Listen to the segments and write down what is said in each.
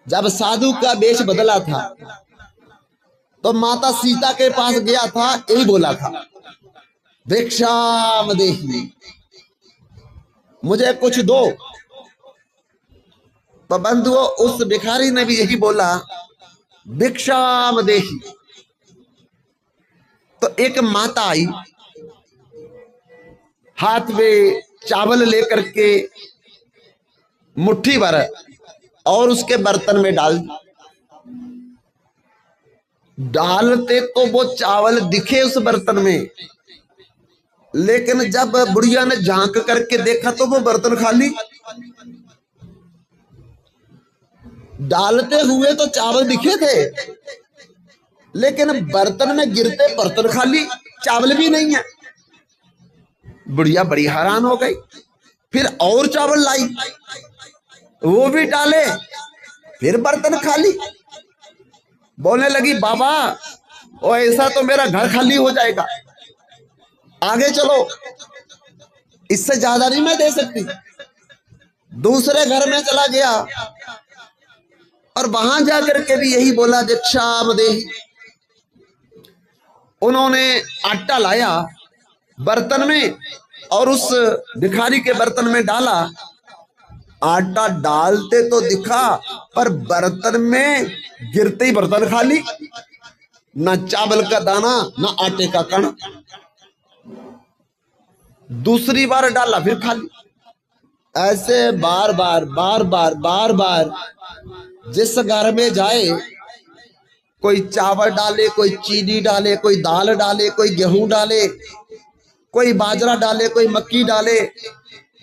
जब साधु का वेश बदला था तो माता सीता के पास गया था, यही बोला था, भिक्षाम देहि, मुझे कुछ दो। तो बंधुओं, उस भिखारी ने भी यही बोला, भिक्षाम देहि। तो एक माता आई, हाथ में चावल लेकर के मुट्ठी भर और उसके बर्तन में डालते तो वो चावल दिखे उस बर्तन में, लेकिन जब बुढ़िया ने झांक करके देखा तो वो बर्तन खाली। डालते हुए तो चावल दिखे थे, लेकिन बर्तन में गिरते बर्तन खाली, चावल भी नहीं है। बुढ़िया बड़ी हैरान हो गई। फिर और चावल लाई, वो भी डाले, फिर बर्तन खाली। बोलने लगी, बाबा ओ ऐसा तो मेरा घर खाली हो जाएगा, आगे चलो, इससे ज्यादा नहीं मैं दे सकती। दूसरे घर में चला गया और वहां जाकर के भी यही बोला, भिक्षाम देहि। उन्होंने आटा लाया बर्तन में और उस भिखारी के बर्तन में डाला। आटा डालते तो दिखा, पर बर्तन में गिरते ही बर्तन खाली, ना चावल का दाना ना आटे का कण। दूसरी बार डाला, फिर खाली। ऐसे बार बार बार बार बार बार जिस घर में जाए, कोई चावल डाले, कोई चीनी डाले, कोई दाल डाले, कोई गेहूं डाले, कोई बाजरा डाले, कोई मक्की डाले,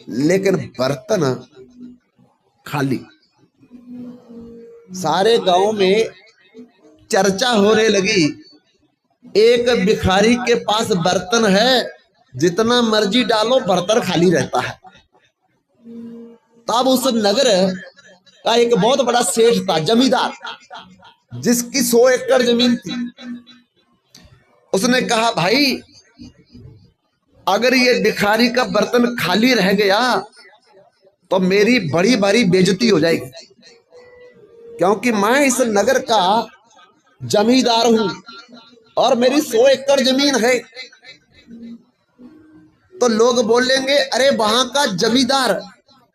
लेकिन बर्तन खाली। सारे गांव में चर्चा होने लगी, एक भिखारी के पास बर्तन है, जितना मर्जी डालो बर्तन खाली रहता है। तब उस नगर का एक बहुत बड़ा सेठ था, जमींदार, जिसकी 100 एकड़ जमीन थी। उसने कहा, भाई अगर ये भिखारी का बर्तन खाली रह गया तो मेरी बड़ी भारी बेइज्जती हो जाएगी, क्योंकि मैं इस नगर का जमींदार हूं और मेरी 100 एकड़ जमीन है। तो लोग बोलेंगे, अरे वहां का जमींदार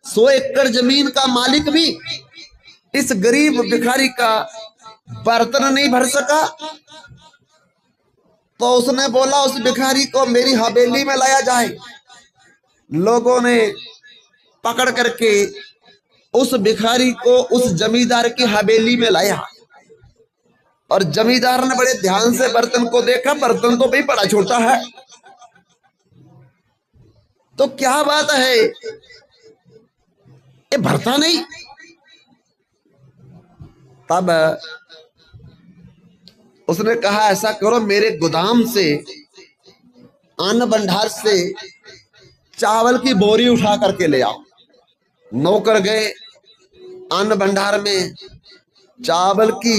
100 एकड़ जमीन का मालिक भी इस गरीब भिखारी का बर्तन नहीं भर सका। तो उसने बोला, उस भिखारी को मेरी हवेली में लाया जाए। लोगों ने पकड़ करके उस भिखारी को उस जमींदार की हवेली में लाया और जमींदार ने बड़े ध्यान से बर्तन को देखा, बर्तन तो भाई बड़ा छोटा है, तो क्या बात है, ये भरता नहीं। तब उसने कहा, ऐसा करो, मेरे गोदाम से, अन्न भंडार से चावल की बोरी उठा करके ले आओ। नौकर गए, अन्न भंडार में चावल की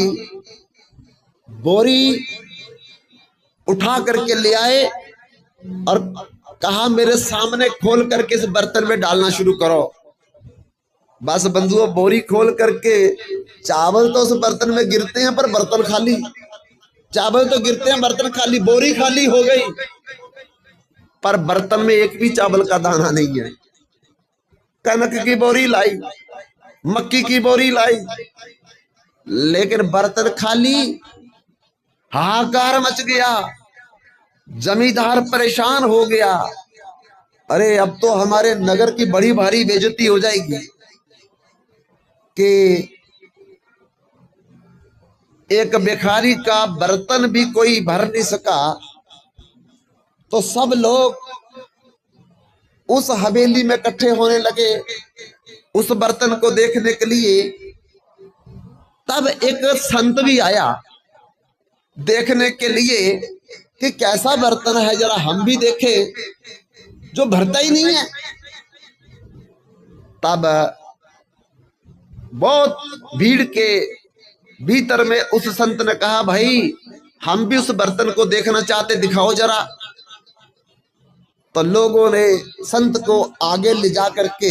बोरी उठा करके ले आए और कहा, मेरे सामने खोल करके इस बर्तन में डालना शुरू करो। बस बंधुओं, बोरी खोल करके चावल तो उस बर्तन में गिरते हैं, पर बर्तन खाली। चावल तो गिरते हैं, बर्तन खाली। बोरी खाली हो गई, पर बर्तन में एक भी चावल का दाना नहीं है। कनक की बोरी लाई, मक्की की बोरी लाई, लेकिन बर्तन खाली। हाहाकार मच गया, जमींदार परेशान हो गया। अरे अब तो हमारे नगर की बड़ी भारी बेइज्जती हो जाएगी कि एक भिखारी का बर्तन भी कोई भर नहीं सका। तो सब लोग उस हवेली में इकट्ठे होने लगे उस बर्तन को देखने के लिए। तब एक संत भी आया देखने के लिए कि कैसा बर्तन है, जरा हम भी देखें, जो भरता ही नहीं है। तब बहुत भीड़ के भीतर में उस संत ने कहा, भाई हम भी उस बर्तन को देखना चाहते, दिखाओ जरा। तो लोगों ने संत को आगे ले जा करके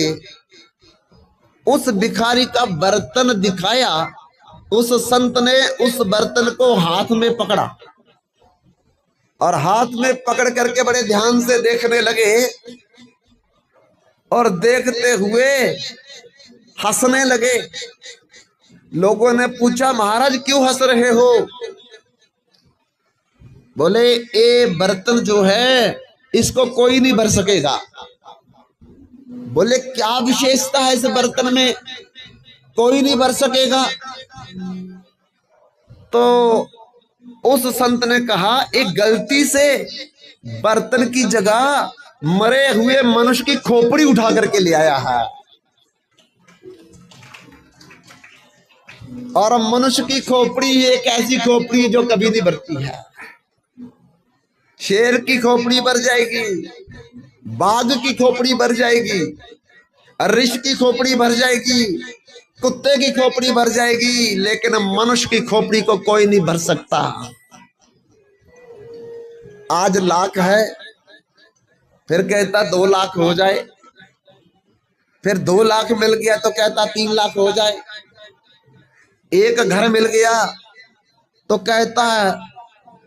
उस भिखारी का बर्तन दिखाया उस संत ने उस बर्तन को हाथ में पकड़ा और हाथ में पकड़ करके बड़े ध्यान से देखने लगे और देखते हुए हंसने लगे। लोगों ने पूछा, महाराज क्यों हंस रहे हो? बोले, ये बर्तन जो है इसको कोई नहीं भर सकेगा। बोले, क्या विशेषता है इस बर्तन में, कोई नहीं भर सकेगा? तो उस संत ने कहा, एक गलती से बर्तन की जगह मरे हुए मनुष्य की खोपड़ी उठा करके ले आया है, और मनुष्य की खोपड़ी एक ऐसी खोपड़ी जो कभी नहीं भरती है। शेर की खोपड़ी भर जाएगी, बाघ की खोपड़ी भर जाएगी, ऋष की खोपड़ी भर जाएगी, कुत्ते की खोपड़ी भर जाएगी, लेकिन मनुष्य की खोपड़ी को कोई नहीं भर सकता। आज लाख है, फिर कहता 2 लाख हो जाए, फिर 2 लाख मिल गया तो कहता 3 लाख हो जाए। एक घर मिल गया तो कहता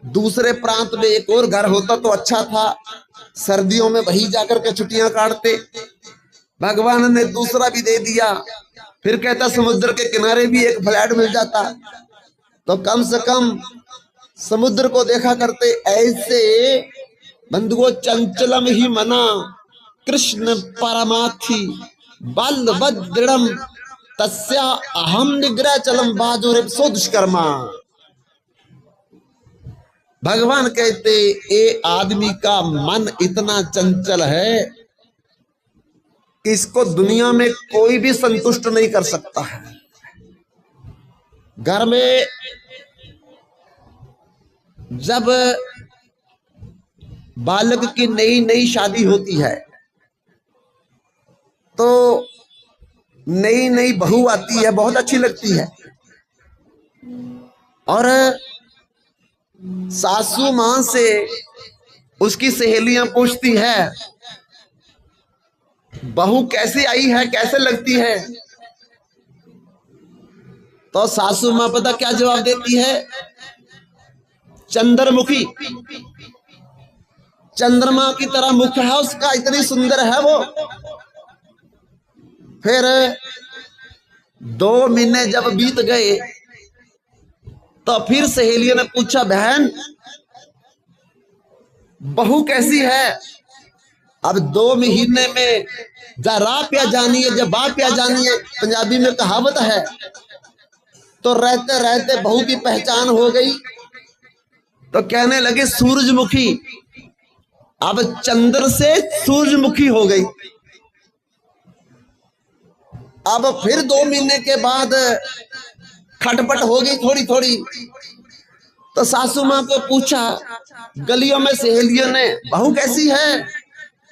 दूसरे प्रांत में एक और घर होता तो अच्छा था, सर्दियों में वही जाकर के छुट्टियां काटते। भगवान ने दूसरा भी दे दिया, फिर कहता समुद्र के किनारे भी एक फ्लैट मिल जाता तो कम से कम समुद्र को देखा करते। ऐसे बंधुओं, चंचलम ही मना कृष्ण परमार्थी बलभद्रम तस्या अहम निग्रह चलम बाजुर सो दुष्कर्मा। भगवान कहते, ये आदमी का मन इतना चंचल है कि इसको दुनिया में कोई भी संतुष्ट नहीं कर सकता है। घर में जब बालक की नई नई शादी होती है तो नई नई बहू आती है, बहुत अच्छी लगती है, और सासू मां से उसकी सहेलियां पूछती है, बहू कैसी आई है, कैसे लगती है? तो सासू मां पता क्या जवाब देती है? चंद्रमुखी, चंद्रमा की तरह मुख है उसका, इतनी सुंदर है वो। फिर 2 महीने जब बीत गए तो फिर सहेलियों ने पूछा, बहन बहू कैसी है? अब 2 महीने में जरा प्या जानिए, जब बा प्या जानिए, पंजाबी में कहावत है। तो रहते रहते बहू की पहचान हो गई तो कहने लगे सूरजमुखी। अब चंद्र से सूरजमुखी हो गई। अब फिर 2 महीने के बाद खटपट हो गई थोड़ी थोड़ी, तो सासू मां को पूछा, गलियों में सहेलियों ने, बहू कैसी है?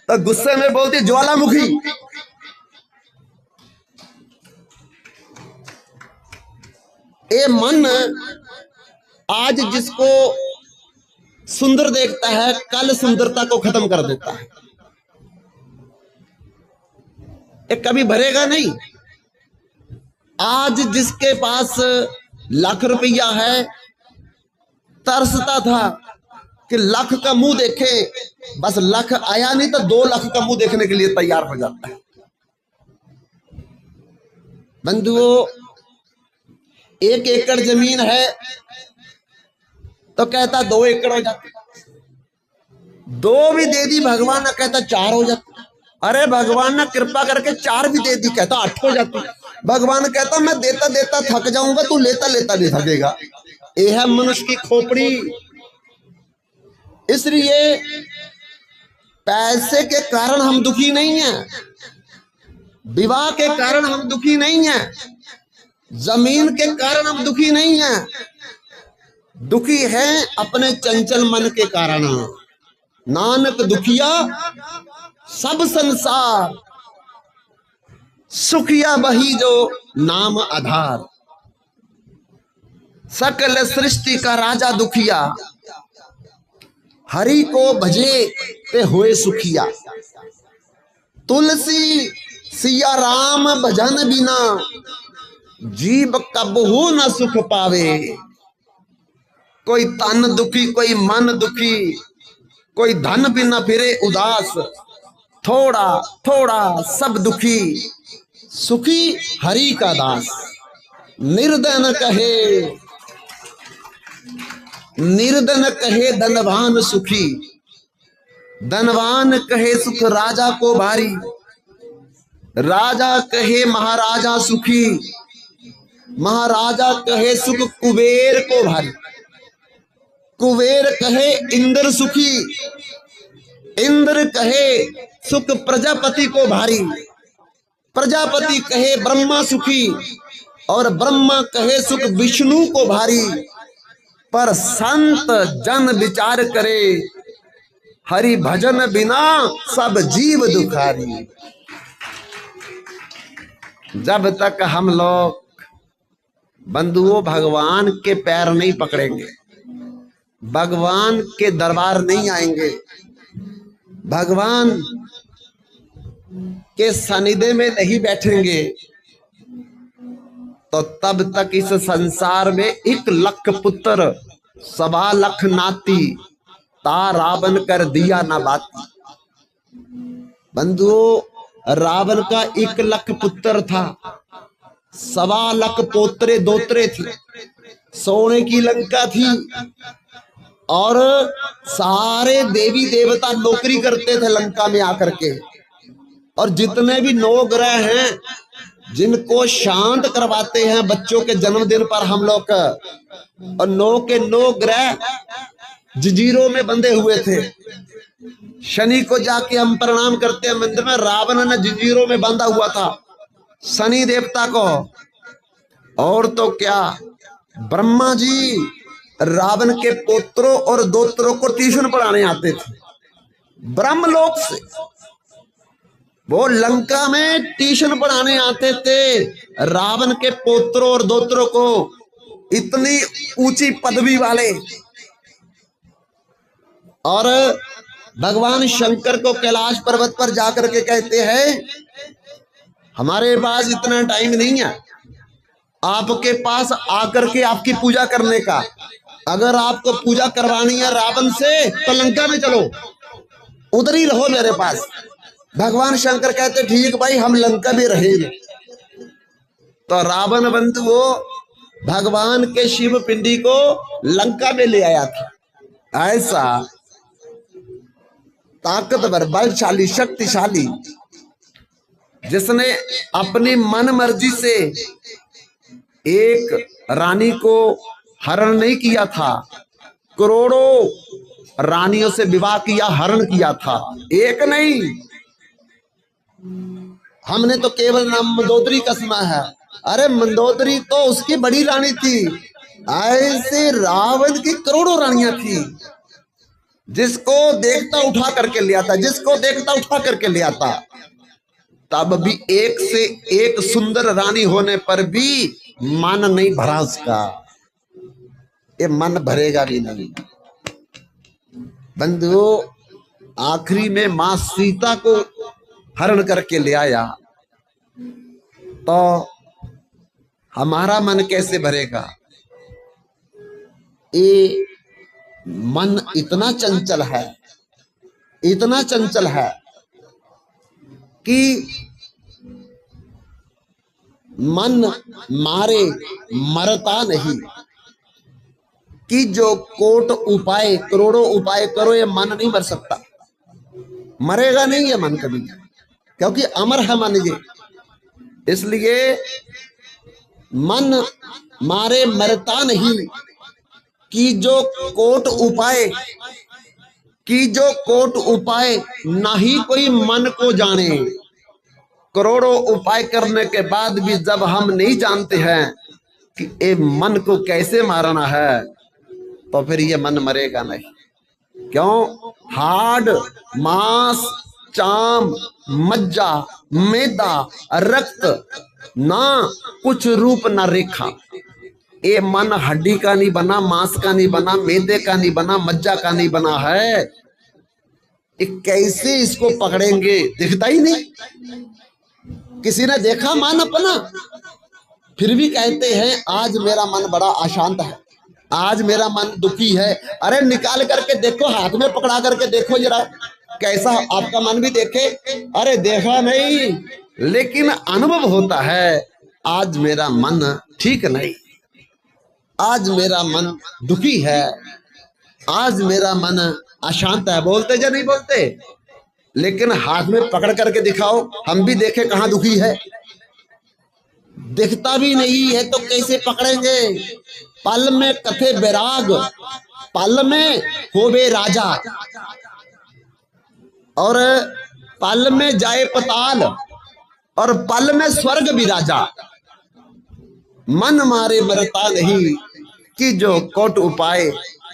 तो गुस्से में बोलती, ज्वालामुखी। ये मन आज जिसको सुंदर देखता है, कल सुंदरता को खत्म कर देता है। ये कभी भरेगा नहीं। आज जिसके पास लाख रुपया है, तरसता था कि लाख का मुंह देखे, बस लाख आया नहीं तो 2 लाख का मुंह देखने के लिए तैयार हो जाता है। बंधुओं, 1 एकड़ जमीन है तो कहता 2 एकड़ हो जाती, 2 भी दे दी भगवान ने, कहता 4 हो जाती। अरे भगवान ने कृपा करके 4 भी दे दी, कहता 8 हो जाती। भगवान कहता मैं देता देता थक जाऊंगा, तू लेता लेता नहीं थकेगा। यह है मनुष्य की खोपड़ी। इसलिए पैसे के कारण हम दुखी नहीं हैं, विवाह के कारण हम दुखी नहीं हैं, जमीन के कारण हम दुखी नहीं हैं, दुखी है अपने चंचल मन के कारण। नानक दुखिया सब संसार, सुखिया वही जो नाम आधार। सकल सृष्टि का राजा दुखिया, हरि को भजे ते होए सुखिया। तुलसी सिया राम भजन बिना, जीव कबहू न सुख पावे। कोई तन दुखी, कोई मन दुखी, कोई धन बिना फिरे उदास। थोड़ा थोड़ा सब दुखी, सुखी हरि का दास। निर्धन कहे, निर्धन कहे धनवान सुखी। धनवान कहे सुख राजा को भारी। राजा कहे महाराजा सुखी। महाराजा कहे सुख कुबेर को भारी। कुबेर कहे इंद्र सुखी। इंद्र कहे सुख प्रजापति को भारी। प्रजापति कहे ब्रह्मा सुखी। और ब्रह्मा कहे सुख विष्णु को भारी। पर संत जन विचार करे, हरि भजन बिना सब जीव दुखारी। जब तक हम लोग बंधुओं भगवान के पैर नहीं पकड़ेंगे, भगवान के दरबार नहीं आएंगे, भगवान के सानिध्य में नहीं बैठेंगे, तो तब तक इस संसार में 1 लाख पुत्र 1.25 लाख नाती, ता रावण कर दिया ना बाती। बंधुओं रावण का 1 लाख पुत्र था, 1.25 लाख पोतरे दोतरे थे, सोने की लंका थी। और सारे देवी देवता नौकरी करते थे लंका में आकर के। और जितने भी 9 ग्रह हैं जिनको शांत करवाते हैं बच्चों के जन्मदिन पर हम लोग, और 9 के 9 ग्रह जंजीरों में बंधे हुए थे। शनि को जाके हम प्रणाम करते हैं मंदिर में, रावण ने जंजीरों में बांधा हुआ था शनि देवता को। और तो क्या, ब्रह्मा जी रावण के पुत्रों और दोत्रों को ट्यूशन पढ़ाने आते थे ब्रह्मलोक से। वो लंका में ट्यूशन पढ़ाने आते थे रावण के पुत्रों और दोत्रों को, इतनी ऊंची पदवी वाले। और भगवान शंकर को कैलाश पर्वत पर जाकर के कहते हैं, हमारे पास इतना टाइम नहीं है आपके पास आकर के आपकी पूजा करने का। अगर आपको पूजा करवानी है रावण से तो लंका में चलो, उधर ही रहो मेरे पास। भगवान शंकर कहते ठीक भाई, हम लंका में रहेंगे। तो रावण बंधु वो भगवान के शिव पिंडी को लंका में ले आया था। ऐसा ताकतवर, बलशाली, शक्तिशाली, जिसने अपनी मन मर्जी से एक रानी को हरण नहीं किया था, करोड़ों रानियों से विवाह किया, हरण किया था। एक नहीं, हमने तो केवल नाम मंदोदरी का सुना है। अरे मंदोदरी तो उसकी बड़ी रानी थी, ऐसे रावण की करोड़ों रानियां थी। जिसको देखता उठा करके ले आता, जिसको देखता उठा करके ले आता। तब भी एक से एक सुंदर रानी होने पर भी मन नहीं भरा उसका, ये मन भरेगा भी नहीं। बंधुओं आखिरी में मां सीता को हरण करके ले आया, तो हमारा मन कैसे भरेगा? ये मन इतना चंचल है, इतना चंचल है कि मन मारे मरता नहीं। कि जो कोट उपाय, करोड़ों उपाय करो, ये मन नहीं मर सकता, मरेगा नहीं ये मन कभी, क्योंकि अमर है मन ये। इसलिए मन मारे मरता नहीं। कि जो कोट उपाय, कि जो कोट उपाय ना ही कोई मन को जाने। करोड़ों उपाय करने के बाद भी जब हम नहीं जानते हैं कि ये मन को कैसे मारना है, तो फिर ये मन मरेगा नहीं। क्यों? हाड, मांस, चाम, मज्जा, मैदा, रक्त, ना कुछ रूप ना रेखा। ये मन हड्डी का नहीं बना, मांस का नहीं बना, मैदे का नहीं बना, मज्जा का नहीं बना है। ये कैसे इसको पकड़ेंगे? दिखता ही नहीं। किसी ने देखा मन अपना? फिर भी कहते हैं आज मेरा मन बड़ा अशांत है, आज मेरा मन दुखी है। अरे निकाल करके देखो, हाथ में पकड़ा करके देखो जरा, कैसा आपका मन भी देखे। अरे देखा नहीं, लेकिन अनुभव होता है आज मेरा मन ठीक नहीं, आज मेरा मन दुखी है, आज मेरा मन अशांत है। बोलते या नहीं बोलते? लेकिन हाथ में पकड़ करके दिखाओ, हम भी देखे कहां दुखी है। दिखता भी नहीं है तो कैसे पकड़ेंगे। पल में कथे बैराग, पल में होवे राजा, और पल में जाए पताल, और पल में स्वर्ग विराजा। मन मारे मरता नहीं, कि जो कोट उपाय,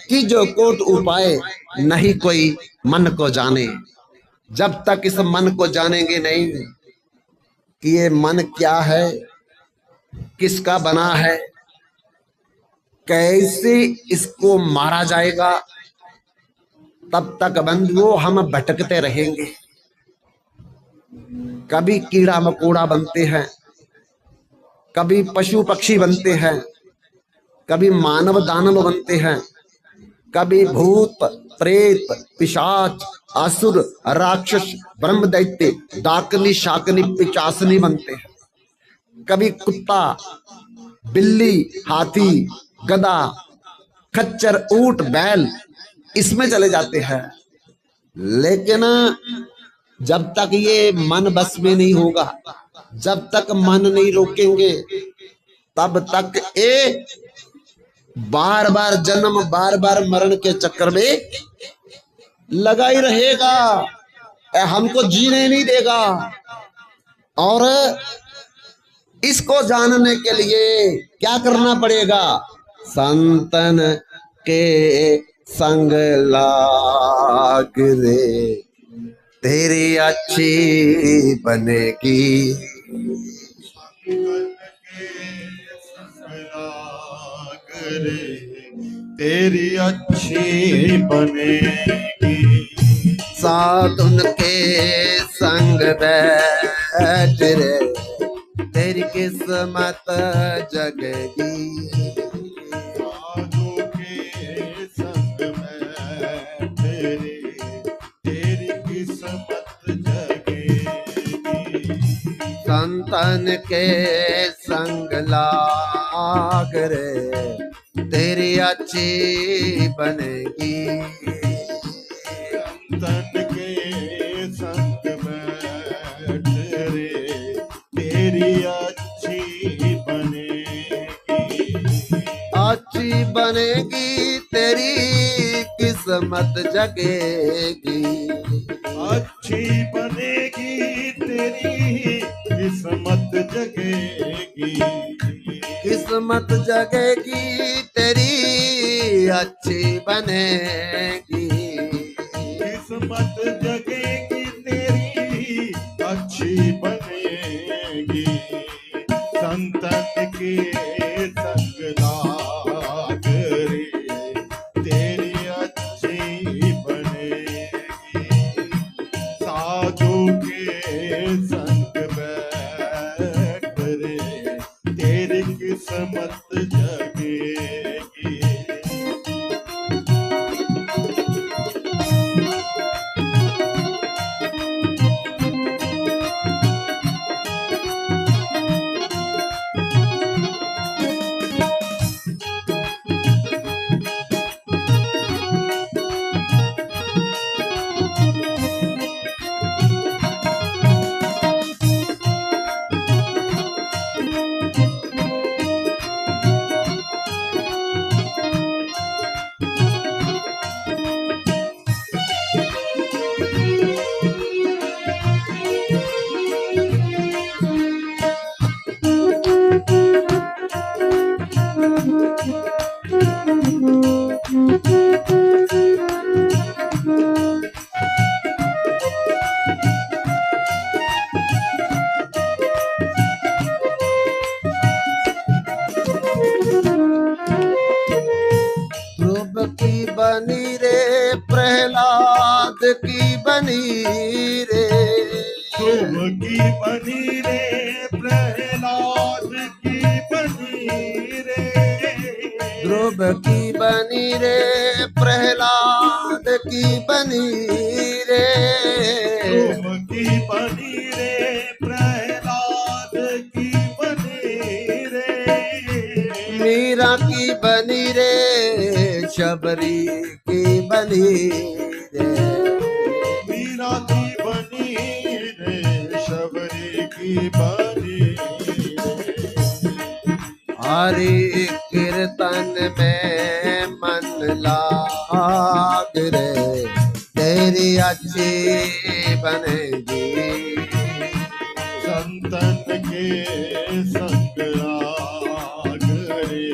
कि जो कोट उपाय, नहीं कोई मन को जाने। जब तक इस मन को जानेंगे नहीं कि ये मन क्या है, किसका बना है, कैसे इसको मारा जाएगा, तब तक बंधुओं हम भटकते रहेंगे। कभी कीड़ा मकोड़ा बनते हैं, कभी पशु पक्षी बनते हैं, कभी मानव दानव बनते हैं, कभी भूत प्रेत पिशाच असुर राक्षस ब्रह्म दैत्य डाकनी शाकनी पिचासनी बनते हैं। कभी कुत्ता बिल्ली हाथी गधा खच्चर ऊंट बैल इसमें चले जाते हैं। लेकिन जब तक ये मन बस में नहीं होगा, जब तक मन नहीं रोकेंगे, तब तक ये बार बार जन्म बार बार मरण के चक्कर में लगा ही रहेगा, हमको जीने नहीं देगा। और इसको जानने के लिए क्या करना पड़ेगा? संतन के संग लाग रे, तेरी अच्छी बनेगी। तेरी अच्छी बनेगी। साधुन के संग बैठ रे, तेरी किस्मत जगेगी। साधु के संग बैठ रे, तेरी किस्मत जगेगी। संतन के संग लाग रे, तेरी अच्छी बनेगी। संतन के संग बैठ रे, तेरी अच्छी बनेगी। अच्छी बनेगी, तेरी किस्मत जगेगी। अच्छी बनेगी, तेरी किस्मत जगेगी। किस्मत जगेगी, तेरी अच्छी बनेगी। किस्मत जगेगी, तेरी अच्छी बनेगी। संतन के संग लाग रे, तेरी अच्छी बनेगी। साधु के संग बैठ रे, तेरी किस्मत जगेगी। ध्रुव की बनी रे, प्रहलाद की बनी रे। ध्रुव की बनी रे, प्रहलाद की बनी ध्रुव की बनी रे प्रहलाद की बनी रे, ध्रुव की बनी रे प्रहलाद की बनी रे, मीरा की बनी रे शबरी की बनी रे, मीरा की बनी रे शबरी की बनी रे। हरि कीर्तन में मन लाग रे, तेरी अच्छी बनेगी, संतन के संग आग रे,